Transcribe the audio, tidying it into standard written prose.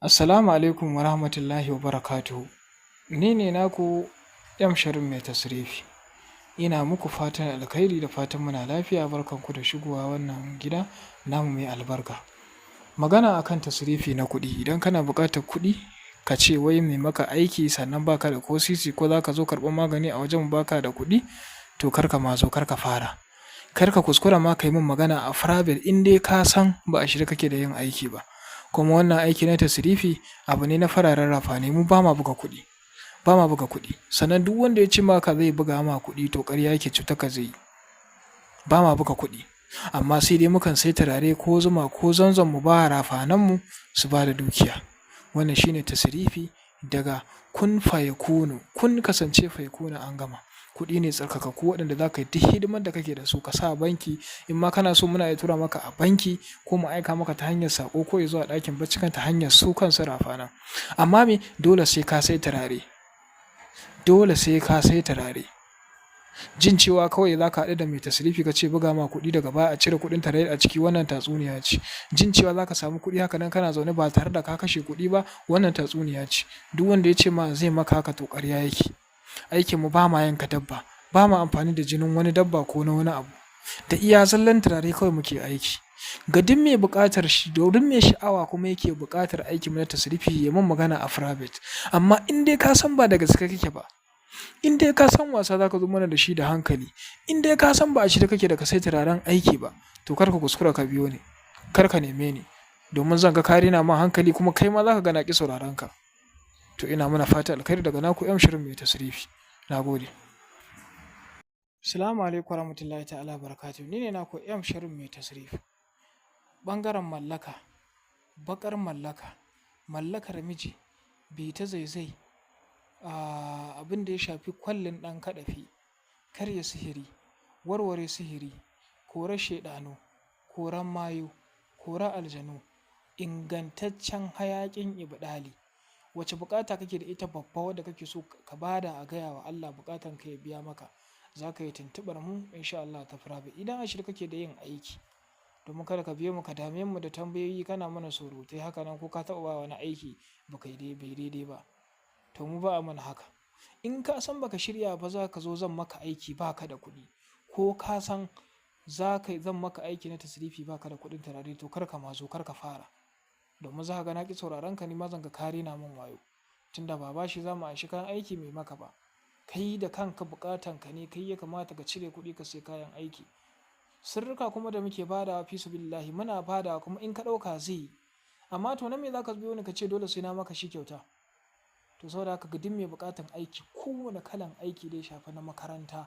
Assalamu alaikum wa rahmatullahi wa barakatuhu. Ni ne naku Sharif mai tasrifi. Ina muku fatan alkhairi da fatan muna lafiya, barkanku da shigowa wannan gida namu mai albarka. Magana akan tasrifi na kuɗi. Idan kana buƙatar kuɗi ka ce wai mai maka aiki sannan baka da ko sisi ko za ka zo karɓar magani a wajen baka da kuɗi, to kar ka ma zo kar ka fara. Kar ka kuskura ma ka yi min magana a private in dai ka san ba a shirye kake da yin aiki ba. Kuma wannan aiki na tasrifi abu ne na fararen rafane, mu ba ma buga kuɗi. Ba ma buga kuɗi. Sannan duk wanda ya ce maka zai buga ma kuɗi to ƙarya yake, cutar ka zai yi. Ba ma buga kuɗi. Amma sai dai mukan sai turare ko zuma ko zanzan mu ba rafananmu su ba da dukiya. Wannan shine tasrifi daga kun fayakunu. Kun kasance fayakunu an gama. Kuɗi ne tsarkakakku waɗanda za ka yi duk hidimar da kake da su ka sa a banki. In ma kana so muna iya tura maka a banki ko mu aika maka ta hanyar saƙo ko ya zo a ɗakin bacci kan ta hanyar su kansu rafanan. Amma me? Dole sai ka sai turare. Dole sai ka sai turare. Jin cewa kawai za ka haɗu da mai tasrifi ka ce buga ma kuɗi daga baya a cire kuɗin turare a ciki, wannan tatsuniya ce. Jin cewa za ka samu kuɗi haka nan kana zaune ba tare da ka kashe kuɗi ba, wannan tatsuniya ce. Duk wanda ya ce ma zai maka haka to ƙarya yake. Aikin mu ba ma yanka dabba. Ba ma amfani da jinin wani dabba ko na wani abu. Da iya zallan turare kawai muke aiki. Ga duk mai buƙatar shi, duk mai sha'awa kuma yake buƙatar aikin mu na tasrifi ya mun magana a private. Amma in dai ka san ba da gaske kake ba, in dai ka san wasa za ka zo mana da shi da hankali, in dai ka san ba a shirye kake da ka sai turaren aiki ba, to kar ka kuskura ka biyo ni, kar ka neme ni, domin zan ga ka rena ma hankali kuma kai ma za ka ga na ƙi sauraron ka. To ina mana fata alkhairi daga naku Sharif mai tasrifi. Na gode. Assalamu alaikum wa rahmatullahi ta'ala barakatuhu. Ni ne naku Sharif mai tasrifi. Ɓangaren mallaka, baƙar mallaka, mallakar miji, bi ta zaizai, abin da ya shafi kwallin ɗan kaɗafi, karya sihiri, warware sihiri, korar shaiɗanu, koran mayu, korar aljanu, ingantaccen hayaƙin ibɗali. Wace buƙata kake da ita babba wadda kake so ka bada a gaya wa Allah buƙatan ka ya biya maka, za ka yi tuntuɓar mu insha Allah ta private. Idan a shirye kake da yin aiki, domin kada ka biyo mu ka dame mu da tambayoyi kana mana surutai haka nan ko ka taɓa ba wani aiki bai daidai ba. To mu ba a mana haka. In ka san baka shirya ba za ka zo zan maka aiki baka da kuɗi, ko ka san zan maka aiki na tasrifi baka da kuɗin turare, to kar ka ma zo kar ka fara. Domin za ka ga na ƙi sauraron ka, ni ma zan ga ka rena min wayo. Tunda ba bashi za mu anshi kayan aiki mai maka ba. Kai da kanka buƙatan ka ne, kai ya kamata ka cire kuɗi ka sai kayan aiki. Sirrika kuma da muke badawa fi sabilillahi muna badawa kuma in ka ɗauka zai yi. Amma to na me za ka biyo ni ka ce dole sai na maka shi kyauta? To saboda haka ga duk mai buƙatan aiki, kowane kalan aiki da ya shafi na makaranta